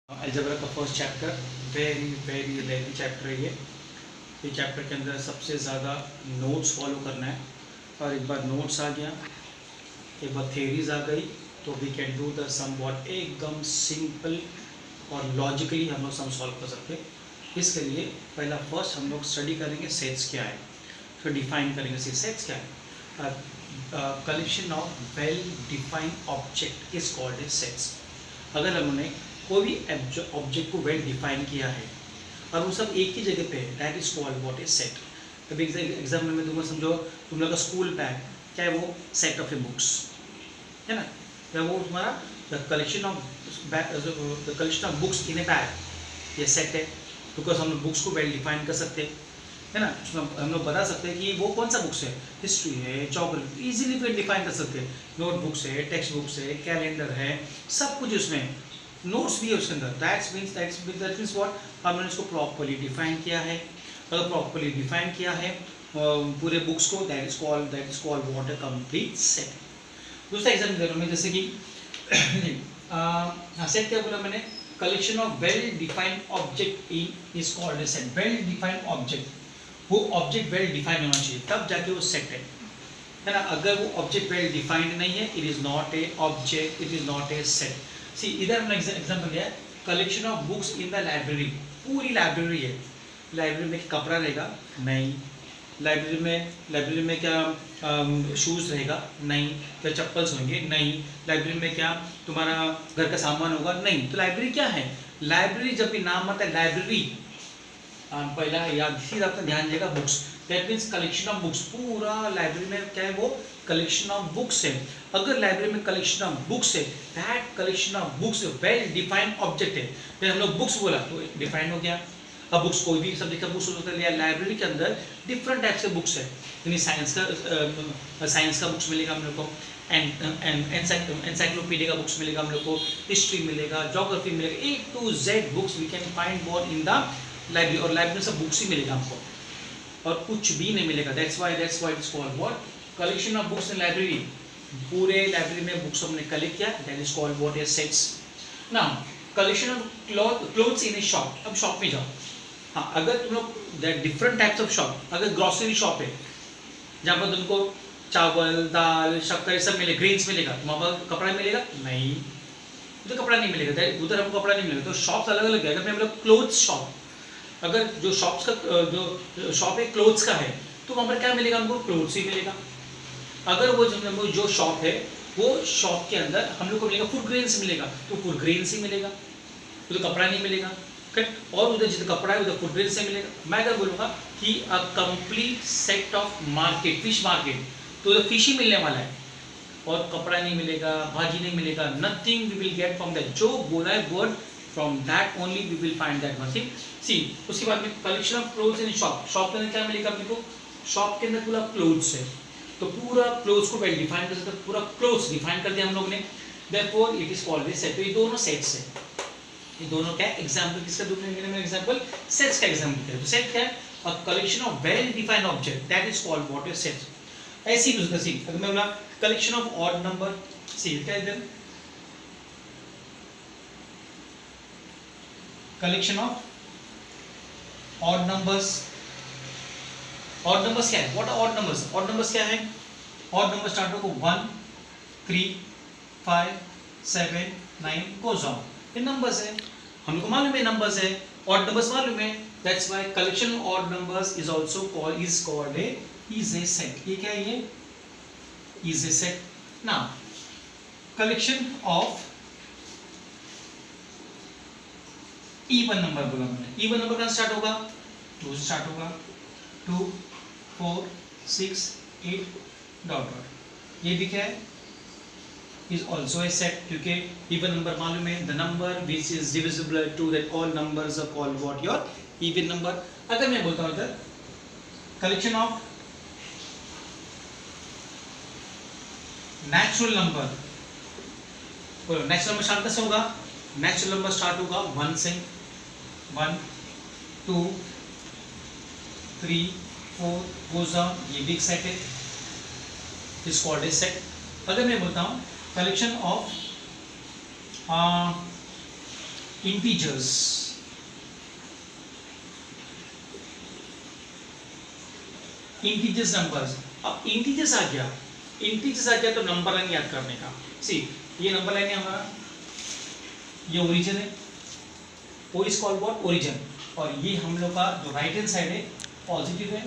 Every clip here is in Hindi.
अलजेब्रा का first chapter very very lengthy chapter है ये चैप्टर के अंदर सबसे ज़्यादा नोट्स फॉलो करना है। और एक बार नोट्स आ गया, एक बार थेरीज आ गई, तो we can do the sum what एकदम सिंपल और लॉजिकली हम लोग सम सॉल्व कर सकते हैं। इसके लिए पहला फर्स्ट हम लोग स्टडी करेंगे सेट्स क्या है, फिर डिफाइन करेंगे सेट्स क्या है। Collection of well defined object is called a sets. अगर हमने कोई भी ऑब्जेक्ट को वेल डिफाइन किया है और वो सब एक ही जगह पे है, that is called what is set. अभी एग्जाम्पल में दूंगा, समझो तुम लोग का स्कूल बैग, क्या है वो? सेट ऑफ ए बुक्स है ना, या वो तुम्हारा the collection of books in A bag, ये सेट है। बिकॉज हम लोग बुक्स को वेल डिफाइन कर सकते हैं, है ना। हम लोग बता सकते हैं कि वो कौन सा बुक्स है, हिस्ट्री है, ज्योग्राफी, इजीली वेल डिफाइन कर सकते हैं। नोट बुक्स है, टेक्स्ट बुक्स है, कैलेंडर है, सब कुछ उसमें, नोट्स भी है उसके अंदर। दैट मीन्स व्हाट, हमने इसको प्रॉपर्ली डिफाइन किया है। अगर प्रॉपर्ली डिफाइन किया है पूरे बुक्स को, that is called what, a complete set. दूसरा एग्जाम्पल दे रहा हूँ मैं, जैसे कि सेट क्या बोला मैंने? Collection of well defined object in is called a set. Well defined object, वो ऑब्जेक्ट वेल डिफाइंड होना चाहिए, तब जाके वो सेट है ना। अगर वो ऑब्जेक्ट वेल डिफाइंड नहीं है, it is not a object, it is not a set. See इधर हमने एग्जाम्पल दिया है, collection of books in the library. पूरी लाइब्रेरी है, लाइब्रेरी में कपड़ा रहेगा? नहीं। लाइब्रेरी में क्या शूज़ रहेगा? नहीं। क्या चप्पल्स होंगे? नहीं। लाइब्रेरी में क्या तुम्हारा घर का सामान होगा? नहीं। तो लाइब्रेरी क्या है? लाइब्रेरी जब भी नाम आता है लाइब्रेरी, पहला याद सीधा आपका ध्यान देगा books, that means collection of books. पूरा लाइब्रेरी में क्या है वो? कलेक्शन ऑफ बुक्स है। अगर लाइब्रेरी में कलेक्शन ऑफ बुक्स है, that collection of books well defined object है। फिर हम लोग बुक्स बोला तो डिफाइन हो गया। अब बुक्स कोई भी सब्जेक्ट का बुक्स हो सकता है, लाइब्रेरी के अंदर डिफरेंट टाइप्स के बुक्स है, यानी साइंस का बुक्स मिलेगा हम लोग को, एनसाइक्लोपीडिया का बुक्स मिलेगा हम लोग को, हिस्ट्री मिलेगा, ज्योग्राफी मिलेगा, A to Z books we can find what in the library. और लाइब्रेरी में सब बुक्स ही मिलेगा हमको, और कुछ भी नहीं मिलेगा। That's why it's called what, collection of books in library. पूरे लाइब्रेरी में बुक्स हमने कलेक्ट किया, that is called what is sets. Now collection of clothes in A shop. अब शॉप में जाओ, हाँ, अगर तुम लोग डिफरेंट टाइप्स ऑफ शॉप, अगर ग्रोसरी शॉप है जहाँ पर तुमको चावल, दाल, शक्कर सब मिले, ग्रेन्स मिलेगा, तो वहाँ पर कपड़ा मिलेगा? नहीं, उधर कपड़ा नहीं मिलेगा, उधर हमको कपड़ा नहीं मिलेगा। तो शॉप्स अलग अलग है। अगर मैं मतलब क्लोथ्स शॉप, अगर जो शॉप्स का जो शॉप है क्लोथ्स का है, तो वहाँ पर क्या मिलेगा हमको? क्लोथ्स ही मिलेगा। अगर वो जो शॉप है, वो शॉप के अंदर हम लोग को मिलेगा फूड ग्रेन्स मिलेगा, तो फूड ग्रेन्स ही मिलेगा, उधर कपड़ा नहीं मिलेगा। करेक्ट। और उधर जितना कपड़ा है उधर फूड ग्रेन्स से मिलेगा। मैं अगर बोलूँगा कि a complete set of market, fish market, तो उधर फिश ही मिलने वाला है, और कपड़ा नहीं मिलेगा, भाजी नहीं मिलेगा, nothing we will get from that. जो बोला है word, from that only we will find that nothing. See उसके बाद में collection of clothes in shop. Shop के अंदर क्या मिलेगा अपने को? शॉप के अंदर पूरा क्लोथ्स है, तो पूरा क्लोथ्स को वेल डिफाइन कर सकते हैं, पूरा क्लोथ्स डिफाइन कर दिया हम लोग ने, therefore it is called a set. तो ये दोनों सेट्स है। ये दोनों क्या एग्जांपल किसका दूसरे में एग्जांपल सेट्स का एग्जांपल है। तो सेट क्या है? A collection of well defined object, that is called what is set. ऐसी दूसरा सी, अगर मैं बोला collection of odd number, see क्या है इधर? Collection of odd numbers. Odd numbers क्या है? What are odd numbers? Odd numbers क्या है? ऑड नंबर स्टार्ट होगा 1, 3, 5, 7, 9 गोज ऑन। ये नंबर्स है, हमको मालूम है नंबर्स है, ऑड नंबर्स मालूम है। That's why collection of odd numbers is also called a set. ये क्या है? ये is a set. Now collection of even number बोला मैंने। इवन नंबर कहाँ स्टार्ट होगा? 2 से स्टार्ट होगा, 2, 4, 6, 8 डॉट डॉट। ये भी क्या है? is also a set, क्योंकि even number मालूम है, the number which is divisible to that all numbers are called what? Your even number। अगर मैं बोलता हूँ इधर collection of natural number, बोलो natural number स्टार्ट कैसे होगा? natural number स्टार्ट होगा 1 से, 1, 2, 3, 4 goes on। ये big set है, is called a set। अगर मैं बोलता हूँ collection of integers, integers numbers. अब इंटीजर्स आ गया, इंटीजर्स आ गया तो नंबर लाइन याद करने का। सी ये नंबर लाइन है हमारा, ये ओरिजिन है, O is called what origin, और ये हम लोग का जो राइट हैंड साइड है पॉजिटिव है,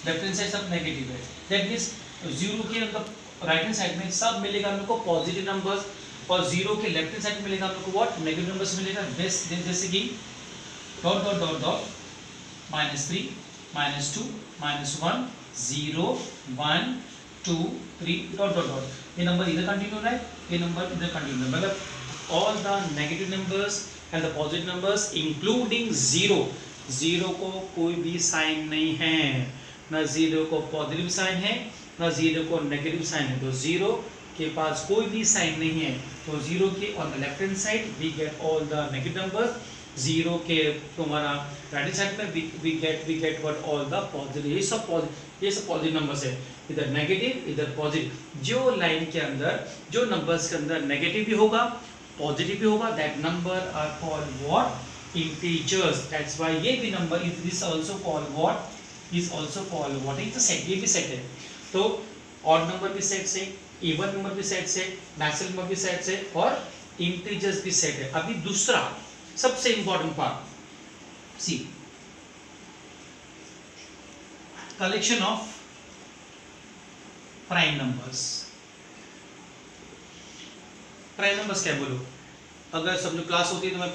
लेफ्ट हैंड साइड सब नेगेटिव है। दैट मींस जीरो के मतलब राइट हैंड साइड में सब मिलेगा हम लोग को पॉजिटिव नंबर्स, और जीरो के लेफ्ट हैंड साइड में मिलेगा हम लोग को व्हाट नेगेटिव नंबर्स मिलेगा। जैसे कि dot dot dot dot -3 -2 -1 0 1 2 3 dot dot dot, ये नंबर इधर कंटिन्यू रहा है, ये नंबर इधर कंटिन्यू, मतलब all the negative numbers and the positive numbers including zero. Zero को कोई भी साइन नहीं है, ना जीरो को पॉजिटिव साइन है ना जीरो को नेगेटिव साइन है, तो जीरो के पास कोई भी साइन नहीं है। तो जीरो के on the left hand side we get all the negative numbers, zero के तुम्हारा राइट हैंड साइड में we get what all the positive. ये सब पॉजिटिव नंबर्स है, इधर नेगेटिव इधर पॉजिटिव। जो लाइन के अंदर जो नंबर्स के अंदर नेगेटिव भी होगा पॉजिटिव भी होगा, that number are called what integers. That's why ये भी number is this also called what is also called what is the set, ये भी सेट है। तो ऑड नंबर भी सेट से, इवन नंबर भी सेट से, नेचुरल नंबर भी सेट से, और इंटीजर्स भी सेट है। अभी दूसरा सबसे important part, see collection of prime numbers. Prime numbers क्या बोलो, अगर सब लोग क्लास होती है तो मैं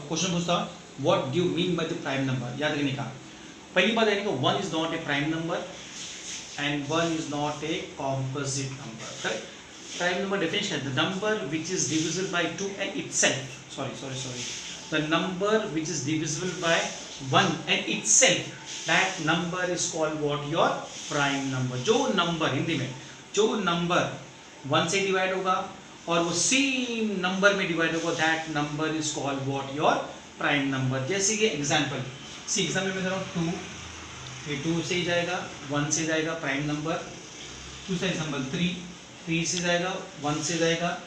क्वेश्चन पूछता हूँ what do you mean by the prime number. याद रखने का पहली बात है कि 1 is not a prime number and 1 is not a composite number. Correct, prime number definition है the number which is divisible by 2 and itself, sorry the number which is divisible by 1 and itself, that number is called what your prime number. जो नंबर हिंदी में जो नंबर 1 से डिवाइड होगा और वो सेम नंबर में डिवाइड होगा, that number is called what your prime number. जैसे कि एग्जांपल, सी एग्जांपल में दे रहा हूं 2, ये 2 से ही जाएगा 1 से जाएगा प्राइम नंबर। दूसरा एग्जांपल 3 से जाएगा 1 से जाएगा।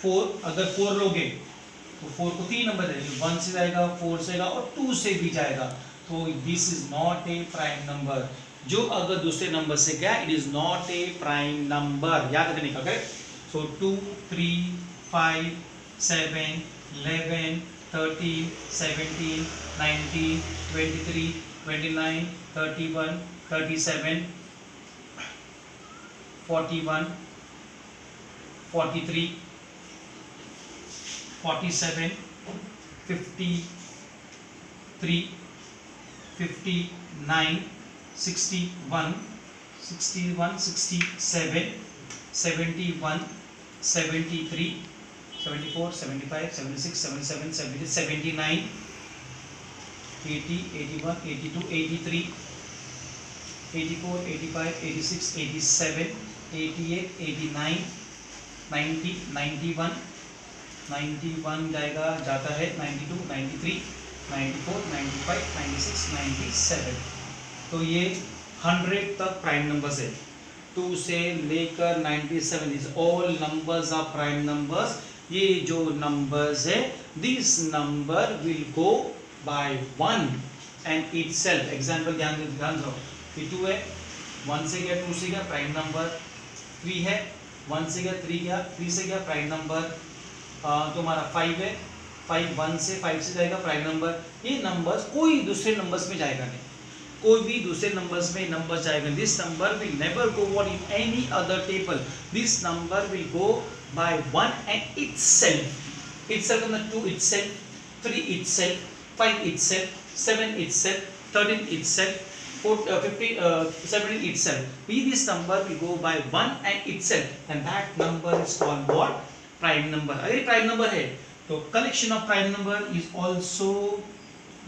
4 अगर 4 लोगे तो 4 को 3 नंबर देंगे, 1 से जाएगा 4 से जाएगा और 2 से भी जाएगा, तो this is not a prime number. जो अगर दूसरे नंबर से गया it is not a prime number, याद रखने का। करेक्ट, so 2 3 5 7 11 13 17 19 23 29 31 37 41 43 47 53 59 61 61 67 71 73 74 75 76 77 78 79 80 81 82 83 84 85 86 87 88 89 90 91 91 जाएगा जाता है 92 93 94 95 96 97। तो ये 100 तक प्राइम नंबर्स है। 2 से लेकर 97 is all numbers are prime numbers. ये जो नंबर्स है this number will go by 1 and itself. Example ध्यान दो, ये 2 है 1 से गया 2 से गया प्राइम नंबर। 3 है 1 से गया 3 गया 3 से गया प्राइम नंबर। तुम्हारा 5 है 5 1 से 5 से जाएगा प्राइम नंबर। ये नंबर्स कोई दूसरे नंबर्स में जाएगा नहीं, कोई भी दूसरे नंबर्स में नंबर जाएगा। This number will never go what in any other table, this number will go by 1 and itself. Itself मतलब 2 itself, 3 itself, 5 itself, 7 itself, 13 itself, 17 itself. This number will go by 1 and itself, and that number is called what? Prime number. अगर prime number है तो collection of prime number is also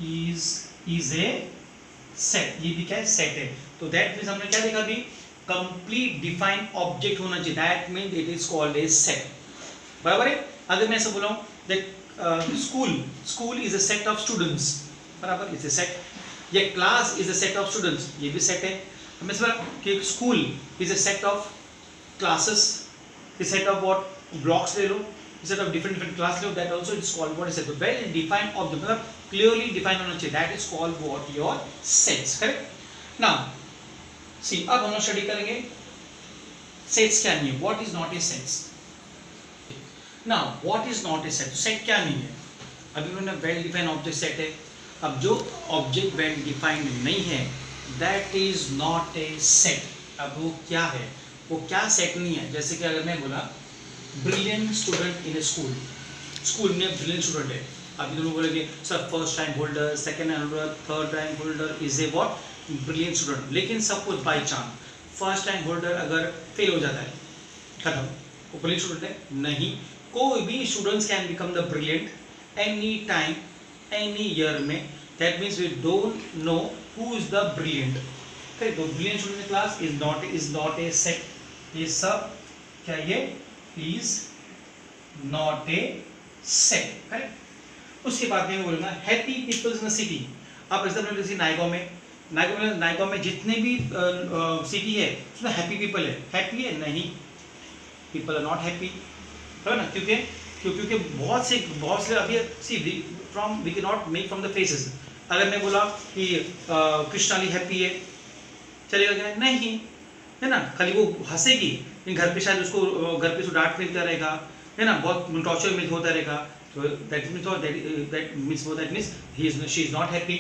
is a set. ये भी क्या है? Set है। तो that means हमने क्या देखा अभी? Complete defined object होना चाहिए. That means it is called a set. बराबर है? अगर मैं ऐसा बोला हूँ that school is a set of students. बराबर, it's a set. ये class is a set of students, ये भी सेट है। हमें इस बार कि school is a set of classes, is set of what blocks ले लो, instead of different class low, that also is called what is it? Well defined object, मतलब clearly defined होना चाहिए, that is called what? Your sets, correct? Now see, अब हम लोग स्टडी करेंगे sets क्या नहीं है, what is not a sets. Now what is not a set? set क्या नहीं है? अभी उन्होंने well defined object set है, अब जो object well defined नहीं है that is not a set. अब वो क्या है, वो क्या सेट नहीं है. जैसे कि अगर मैं बोला brilliant student in school, school में ब्रिलियंट स्टूडेंट है, अभी तो लोग बोलेंगे sir first rank holder, second rank holder, third rank holder is a what? Brilliant student. लेकिन suppose by chance first rank holder अगर फेल हो जाता है, खत्म, वो ब्रिलियंट स्टूडेंट है नहीं. कोई भी students can become the brilliant any time any year में. That means we don't know who is the brilliant. तो brilliant student class is not a set. ये सब क्या, ये is not a set, correct. उसके बाद में बोलूंगा happy peoples in the city. आप एग्जांपल जैसे नायगांव में जितने भी सिटी है उसमें हैप्पी पीपल है. हैप्पी है नहीं, पीपल आर नॉट हैप्पी, है ना. क्योंकि बहुत से अभी see we can not make from the faces. अगर मैं बोला कि कृष्णाली हैप्पी है, चलेगा क्या? नहीं, है ना. खाली वो हंसेगी, लेकिन घर पे शायद उसको घर पे डांट मिलता रहेगा, है ना, बहुत टॉर्चर मिल होता रहेगा. तो that means she is not happy,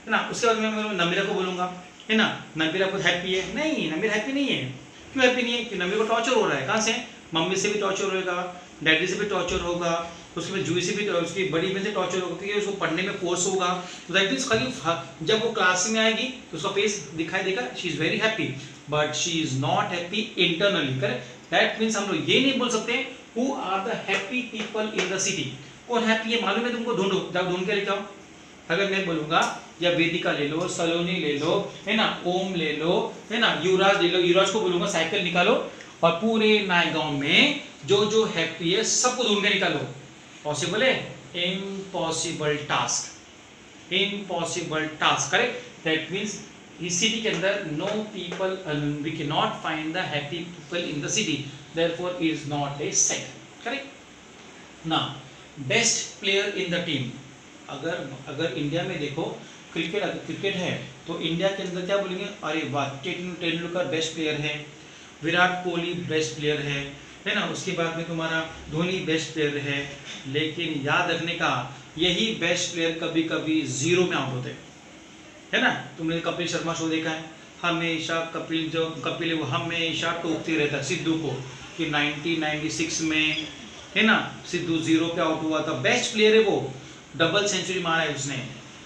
है ना. उसके बाद मैं नमीरा को बोलूँगा, है ना, नमीरा को हैप्पी है नहीं, नमीरा हैप्पी नहीं है. क्यों हैप्पी नहीं है? कि नमीरा को टॉर्चर हो रहा है. कहाँ से? मम्मी से भी टॉर्चर होगा, डैडी से भी टॉर्चर होगा, उसके बाद जूही से भी, उसकी बड़ी बहन से टॉर्चर होगा, क्योंकि उसको पढ़ने में फोर्स होगा. तो दैट मीन्स खाली जब वो क्लास में आएगी तो उसका फेस दिखाई देगा, she is very happy, but she is not happy internally, correct. That means हम लोग ये नहीं बोल सकते who are the happy people in the city. कौन हैप्पी है मालूम है तुमको? ढूंढो, जब ढूंढ के लेके आओ. अगर मैं बोलूंगा या वेदिका ले लो, सलोनी ले लो, है ना, ओम ले लो, है ना, युवराज ले लो. युवराज को बोलूंगा साइकिल निकालो और पूरे नायगांव में जो हैप्पी है सबको ढूंढ के निकालो. पॉसिबल है? Impossible task, impossible task, correct. That means इस सिटी के अंदर no people, we can not find the happy people in the city, therefore is not a set, correct. Now best player in the team. अगर इंडिया में देखो क्रिकेट है तो इंडिया के अंदर क्या बोलेंगे? अरे वाह, तेंदुलकर बेस्ट प्लेयर है, विराट कोहली बेस्ट प्लेयर है ना. उसके बाद में तुम्हारा धोनी बेस्ट प्लेयर है. लेकिन याद रखने का, यही बेस्ट प्लेयर कभी कभी जीरो में आउट होते हैं, है ना. तुमने कपिल शर्मा शो देखा है, हमेशा कपिल वो हमेशा टोकते रहता सिद्धू को कि 1996 में, है ना, सिद्धू जीरो पे आउट हुआ था. बेस्ट प्लेयर है वो, डबल सेंचुरी मारा है उसने,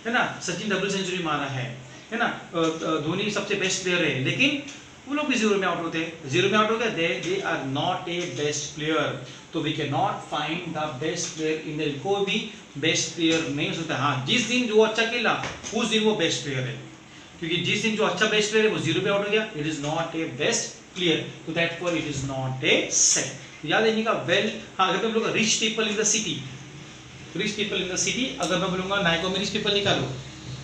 है ना. सचिन डबल सेंचुरी मारा है ना. धोनी सबसे बेस्ट प्लेयर है, लेकिन वो लोग भी जीरो में आउट होते हैं. जीरो में आउट हो गया, they are not a best player. तो we can not find the best player in the. कोई भी बेस्ट प्लेयर नहीं हो सकता. हाँ, जिस दिन जो अच्छा खेला उस दिन वो बेस्ट प्लेयर है, क्योंकि जिस दिन जो अच्छा बेस्ट प्लेयर है वो जीरो पे आउट हो गया, it is not a best player. तो that for it is not a set. याद रखने का. वेल, हाँ, अगर मैं बोलूँगा rich people in the city, rich people in the city, अगर मैं बोलूँगा नायगांव में रिच पीपल निकालो,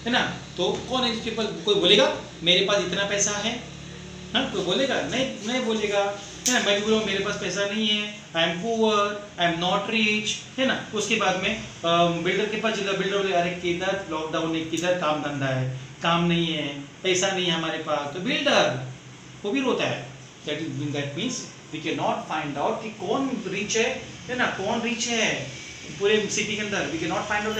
है ना, तो कौन है रिच पीपल? कोई बोलेगा मेरे पास इतना पैसा है? हाँ, कोई बोलेगा? नहीं बोलेगा, है ना. मैं भी बोलूँगा मेरे पास पैसा नहीं है, I am poor, I am not rich, है ना. उसके बाद में बिल्डर के पास चला, बिल्डर बोले अरे किधर लॉकडाउन है, किधर काम धंधा है, काम नहीं है, पैसा नहीं है हमारे पास. तो बिल्डर वो भी रोता है. That means we can not find out कि कौन रिच है ना, कौन रिच है पूरे सिटी के अंदर. We can not find out.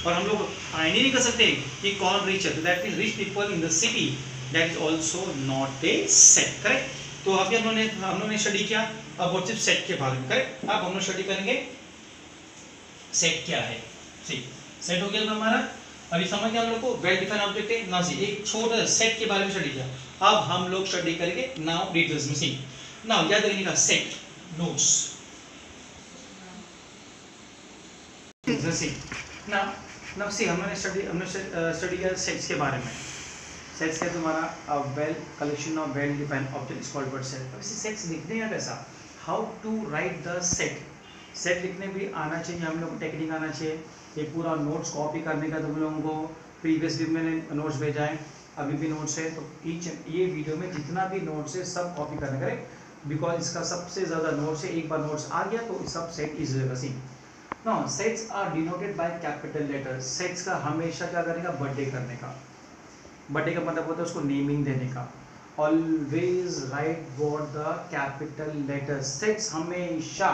और हम लोग फाइंड ही नहीं कर सकते कि कौन रिच है. तो that means rich people in the city, that is also not a set, correct. तो अभी हम लोगों ने स्टडी किया. अब वो सिर्फ सेट के बारे में, करेक्ट. अब हम लोग स्टडी करेंगे सेट क्या है. सेट हो गया हमारा. अभी समझ गया हम लोग को वेल डिफाइंड ऑब्जेक्ट है ना. एक छोटा सेट के बारे में स्टडी किया. अब हम लोग स्टडी करेंगे नाउ डिटेल्स में. सी नाउ याद रखने का सेट नोट्स. नाउ सी हमने स्टडी किया सेट्स के बारे में. सेट्स क्या तुम्हारा well collection of well defined object is called word set. अब इसे सेट्स लिखने हैं कैसा? How to write the set. Set लिखने भी आना चाहिए हम लोग, टेक्निक आना चाहिए. ये पूरा नोट्स कॉपी करने का तुम लोगों को प्रीवियस भी मैंने नोट्स भेजा है, अभी भी नोट्स है. तो ये वीडियो में जितना भी नोट्स है सब कॉपी करने, करेक्ट. बिकॉज इसका सबसे ज़्यादा नोट्स है, एक बार नोट्स आ गया तो सब सेट इज रहेगा। See now sets are denoted by capital letters. Sets का हमेशा क्या करने का, बर्थडे करने का। बर्थडे का मतलब होता है उसको नेमिंग देने का। Always write what the capital letter. Sets हमेशा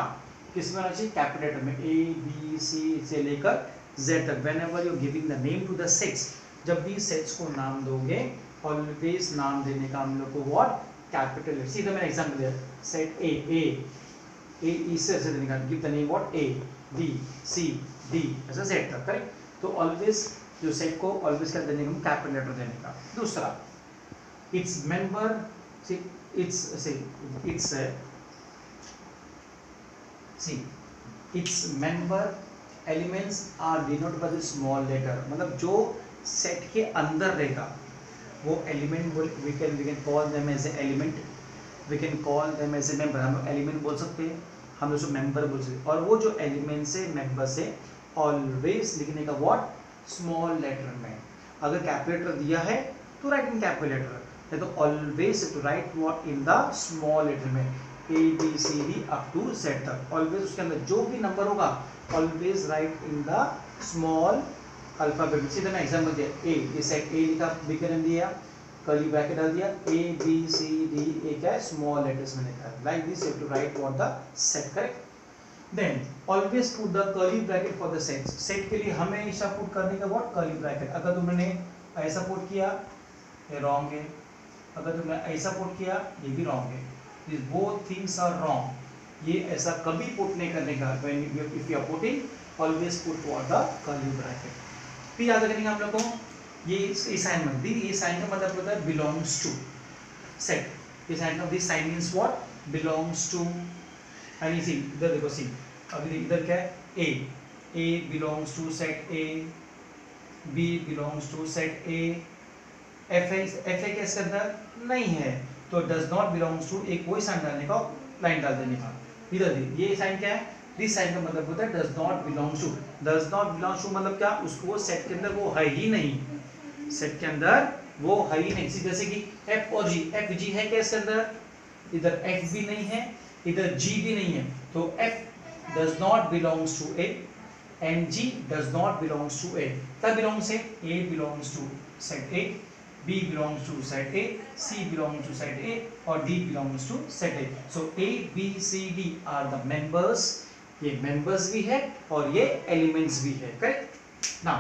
किस में होना चाहिए, कैपिटल लेटर में, ए बी सी से लेकर जेड तक। Whenever you giving the name to the sets, जब भी सेट्स को नाम दोगे ऑलवेज नाम देने का हम लोग को व्हाट, कैपिटल लेटर। सीधा मैंने एग्जांपल दिया, सेट ए इससे देने का, give the name what, A B C D, ऐसा सेट तक, करेक्ट। तो ऑलवेज जो सेट को ऑलवेज क्या देने का, कैपिटल लेटर देने का। दूसरा, it's member, it's member elements are denoted by the small letter. मतलब जो सेट के अंदर रहेगा वो element, we can call them as a element, we can call them as a member. हम एलिमेंट बोल सकते हैं, हम उसको मेंबर बोल सकते हैं। और वो जो एलिमेंट से मेंबर से ऑलवेज लिखने का व्हाट, स्मॉल लेटर में। अगर कैपिटल लेटर दिया है तो राइट इन कैपिटल लेटर, तो always to write what in the small letter में, A B C D up to Z तक। ऑलवेज उसके अंदर जो भी नंबर होगा always write in the small alphabet में। सीधा मैं एग्जांपल दिया, ए सेट ए लिखा, बी का नाम दिया, कर्ली ब्रैकेट डाल दिया, ए बी सी डी, ए क्या है, स्मॉल लेटर्स में लिखा है। Like this you have to write what the set, correct. Then always put the curly bracket for the set. Set के लिए हमेशा पुट करने का व्हाट, कर्ली ब्रैकेट। अगर तुमने ऐसा पुट किया ये रॉन्ग है, अगर तुमने ऐसा पुट किया ये भी रॉन्ग है। This both things are wrong. ये ऐसा कभी पुट नहीं करने का। When if you are putting always put what the curly bracket. फिर याद रखने का हम लोग को ये साइन मत दी, ये साइन का मतलब होता है बिलोंग्स टू सेट। ये sign of this sign means what, belongs to. And see इधर देखो, सी अभी इधर क्या है, A belongs to set A, B belongs to set A, F है किसके अंदर नहीं है तो डज नॉट बिलोंग्स टू, एक वही साइन डालने का, लाइन डाल देने का। इधर ये साइन क्या है, दिस साइन का मतलब होता है does not belongs to. Does not belongs to मतलब क्या, उसको वो सेट के अंदर वो है ही नहीं, सेट के अंदर वो है ही नहीं। जैसे कि एफ और जी, एफ जी है क्या इसके अंदर, इधर एफ भी नहीं है, इधर जी भी नहीं है, तो F does not belongs to A and G does not belongs to A. तब बिलोंग्स है, A belongs to set A, B belongs to set A, C belongs to set A और D belongs to set A. So A, B, C, D are the members. ये members भी है और ये elements भी है, correct? Now,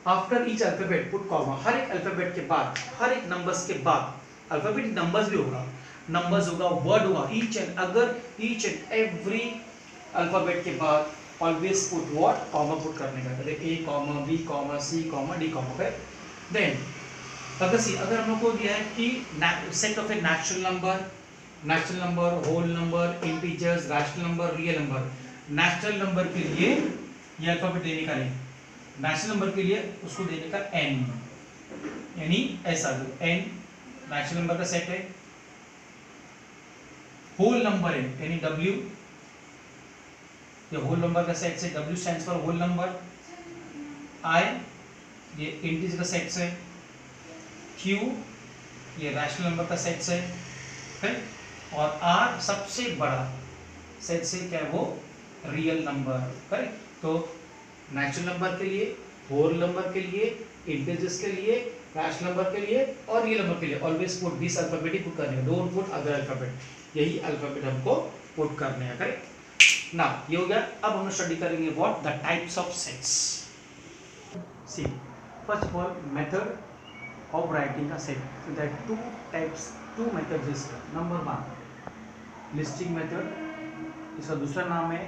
after each alphabet put comma. हर एक alphabet के बाद, हर एक numbers के बाद, alphabet numbers भी होगा, numbers होगा, word होगा, अगर each and every alphabet के बाद always put what, comma put करने का, A, B, C, D, correct? Then अगर हम लोग को दिया है कि set of a natural number, whole number, integers, rational number, real number. Natural number के लिए ये अल्फाबेट देने का नहीं, नेचुरल नंबर के लिए उसको देने का n, यानी ऐसा दो n नेचुरल नंबर का सेट है। होल नंबर है यानी w, ये होल नंबर का सेट से, w stands for whole number. i ये इंटीजर का सेट से, Q ये रैशनल नंबर का सेट से है, और R सबसे बड़ा सेट से क्या है वो, रियल नंबर, करेक्ट। तो नेचुरल नंबर के लिए, होल नंबर के लिए, इंटीजर्स के लिए, रैशनल नंबर के लिए और रियल नंबर के लिए always put this alphabet he put करने का, डोंट पुट अदर अल्फाबेट। यही अल्फाबेट हमको पुट करने हैं, करेक्ट ना। ये हो गया। अब हम स्टडी करेंगे what, the types of sets. See first of all method of writing a set. So there are two methods is number 1 listing method, इसका दूसरा नाम है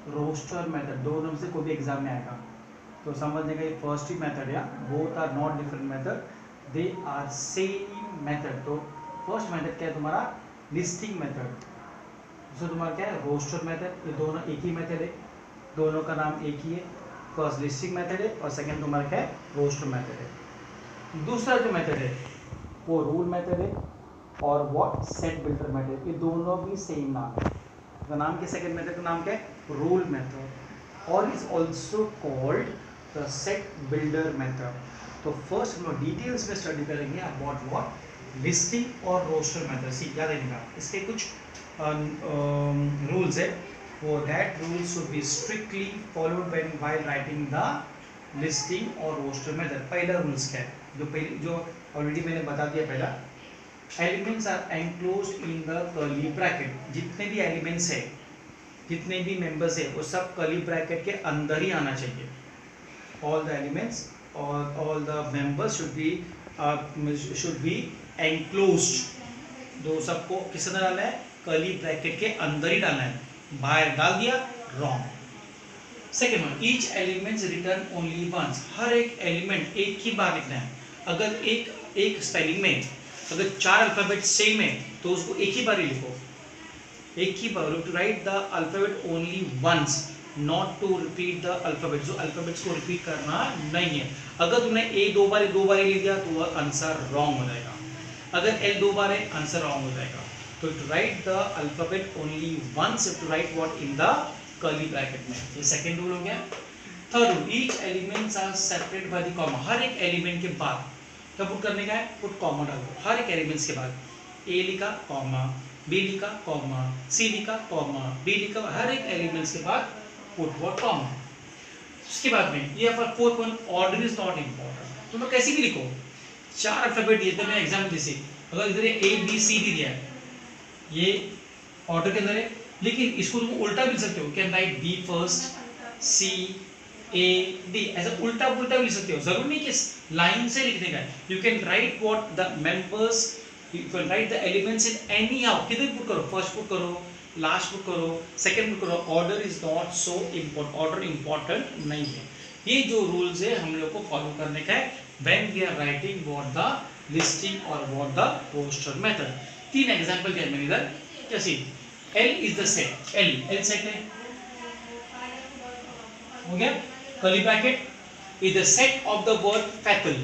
रोस्टर मेथड। दो नाम से कोई भी एग्जाम में आएगा तो समझने का ये फर्स्ट ही मेथड है, both are not different method, they are same method. तो फर्स्ट मेथड क्या है तुम्हारा, लिस्टिंग मेथड। दूसरा तुम्हारा क्या है, रोस्टर मेथड। ये दोनों एक ही मेथड है, दोनों का नाम एक ही है। फर्स्ट लिस्टिंग मेथड है और सेकेंड तुम्हारा क्या है, रोस्टर मेथड है। दूसरा जो मेथड है वो रूल मेथड है और व्हाट, सेट बिल्डर मेथड। ये दोनों भी सेम नाम है। तो नाम के सेकंड मेथड का नाम क्या है, रूल मेथड, और is also called the set builder method. तो फर्स्ट हम लोग डिटेल्स में स्टडी करेंगे अबाउट व्हाट, लिस्टिंग और रोस्टर मेथड। सी याद रखिएगा, इसके कुछ रूल्स है वो that rules should be strictly followed when while writing the listing और रोस्टर मेथड। पहला रूल्स क्या है जो ऑलरेडी मैंने बता दिया। पहला, elements are enclosed in the curly bracket. जितने भी एलिमेंट्स है, जितने भी मेंबर्स है, वो सब कर्ली ब्रैकेट के अंदर ही आना चाहिए। ऑल द एलिमेंट्स और all the members should be enclosed. दो सबको किस अंदर डालना है? कर्ली ब्रैकेट के अंदर ही डालना है। बाहर डाल दिया, wrong. Second one, each element return only once. हर एक एलिमेंट एक ही बार लिखना है। अगर एक स्पेलिंग में अगर 4 अल्फाबेट सेम है तो उसको एक ही बार ही लिखो, एक ही बार। To write the alphabet only once, not to repeat the alphabet. जो अल्फाबेट्स को रिपीट करना नहीं है। अगर तुमने ए दो बार लिख दिया तो वह आंसर रॉन्ग हो जाएगा। अगर एल 2 बार है, आंसर रॉन्ग हो जाएगा। तो to write the alphabet only once, to write what in the curly bracket में। ये सेकंड रूल हो गया। Third rule, each elements are separated by the comma. हर एक एलिमेंट के बाद क्या पुट करने का है? पुट कॉमा डालो। हर एक एलिमेंट्स के बाद ए लिखा कॉमा, बी लिखा कॉमा, सी लिखा कॉमा, डी लिखा, हर एक एलिमेंट्स के बाद पुट व्हाट कॉमा। उसके बाद में ये पर fourth one, order is not important. तुम लोग कैसे भी लिखो, 4 अल्फाबेट दिए थे मैं एग्जाम्पल जैसे, अगर इधर ए बी सी डी दिया है, ये ऑर्डर के अंदर है, लेकिन इसको तुम उल्टा भी लिख सकते हो। Can write B first, C A D, ऐसा उल्टा पुल्टा भी लिख सकते हो। जरूर नहीं कि लाइन से लिखने का है। You can write what the members, you can write the elements in any how. किधर पुट करो, फर्स्ट पुट करो, लास्ट पुट करो, सेकंड पुट करो। Order is not so important, order important नहीं है। ये जो रूल्स है हम लोग को फॉलो करने का है when we are writing what the listing और what the roster method. 3 example दिया मैंने इधर। जैसे L is the set, L set है, हो गया। Curly bracket is the set of the word faecal.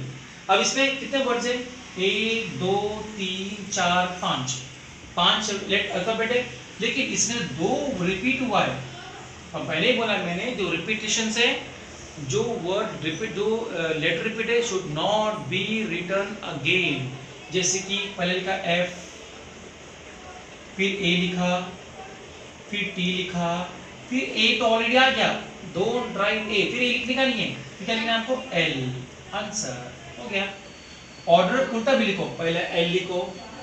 अब इसमें कितने वर्ड्स हैं? 1 2 3 4 5 लेट अल्फाबेट है, लेकिन इसमें 2 रिपीट हुआ है। और पहले ही बोला मैंने, जो रिपीटेशन से जो वर्ड रिपीट, जो लेटर रिपीट है, should not be written again. जैसे कि पहले लिखा F, फिर A लिखा, फिर T लिखा, फिर A तो ऑलरेडी आ गया, डोंट राइट A, फिर A लिखने का नहीं है, क्या लिखना है आपको? L। आंसर हो गया। ऑर्डर उल्टा भी लिखो, पहले L लिखो,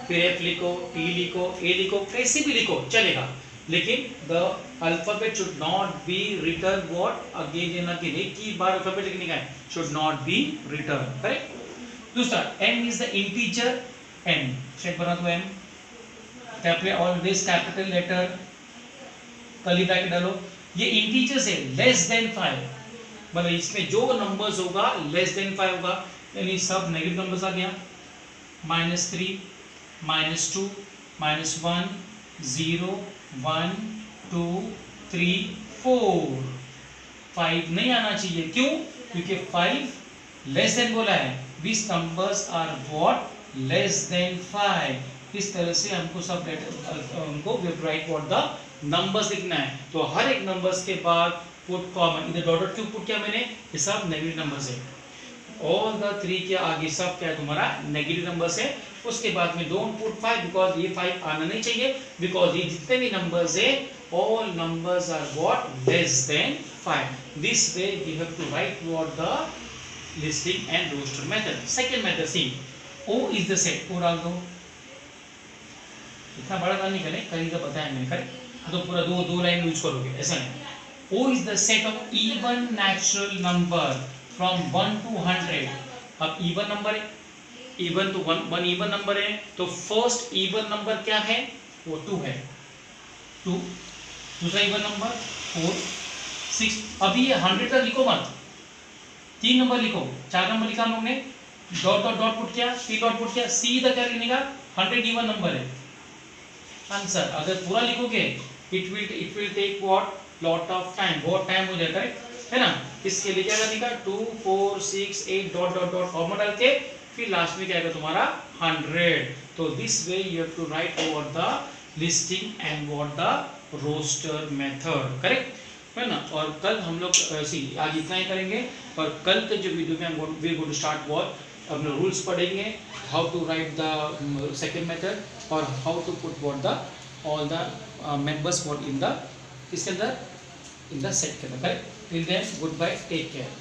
फिर F लिखो, T लिखो, A लिखो, कैसे भी लिखो चलेगा, लेकिन the alphabet should not be written what again and again. एक ही बार अल्फाबेट लिखने का है, should not be written. Correct. दूसरा, M is the integer. M set बना दो, M capital, always capital letter, curly bracket डालो। ये इंटीजर्स है, लेस देन 5, मतलब इसमें जो नंबर्स होगा लेस देन 5 होगा, यानी सब नेगेटिव नंबर्स आ गया। -3, -2, -1, 0, 1, 2, 3, 4, 5 नहीं आना चाहिए। क्यों? क्योंकि 5 लेस देन बोला है। These numbers are what? Less than 5। इस तरह से हमको सब हमको राइट व्हाट द नंबर्स लिखना है। तो हर एक नंबर्स के बाद पुट कॉमन। इधर डॉट क्यों पुट किया मैंने? ये सब नेगेटिव नंबर्स है। ऑल द 3 के आगे सब क्या है तुम्हारा? नेगेटिव नंबर्स है। उसके बाद में डोंट पुट 5 बिकॉज ये 5 आना नहीं चाहिए, बिकॉज ये जितने भी नंबर्स है all numbers are what? Less than 5। This way we have to write what the listing and roster method. Second method, C O is the set. O डाल दो, इतना बड़ा नहीं करें, कहीं का बताया मैंने, करें तो पूरा दो लाइन यूज करोगे, ऐसा नहीं। O is the set of even natural number from 1 to 100। अब इवन नंबर है, इवन तो 1 इवन नंबर है, तो फर्स्ट इवन नंबर क्या है? वो 2 है, 2। दूसरा इवन नंबर 4, 6। अभी ये 100 तक लिखो मत, 3 नंबर लिखो, 4 नंबर लिखा हम लोग ने, डॉट डॉट डॉट पुट किया, 3 डॉट पुट किया, सीधा क्या लिखने का? 100 इवन नंबर है। आंसर अगर पूरा लिखोगे it will take what? Lot of time, बहुत टाइम हो जाएगा, है ना। इसके लिए क्या करने का? 2 4 6 8 डॉट डॉट डॉट कॉमा डाल के फिर लास्ट में क्या आएगा तुम्हारा? 100। तो this way you have to write over the listing and what the roster method. Correct, है ना। और कल हम लोग आज इतना ही करेंगे, और कल के जो वीडियो में हम we go to start what अपने रूल्स पढ़ेंगे, how to write the second method और how to put what the all the members what in the किसके अंदर, इन द सेट के अंदर। Correct. Till then good bye, take care.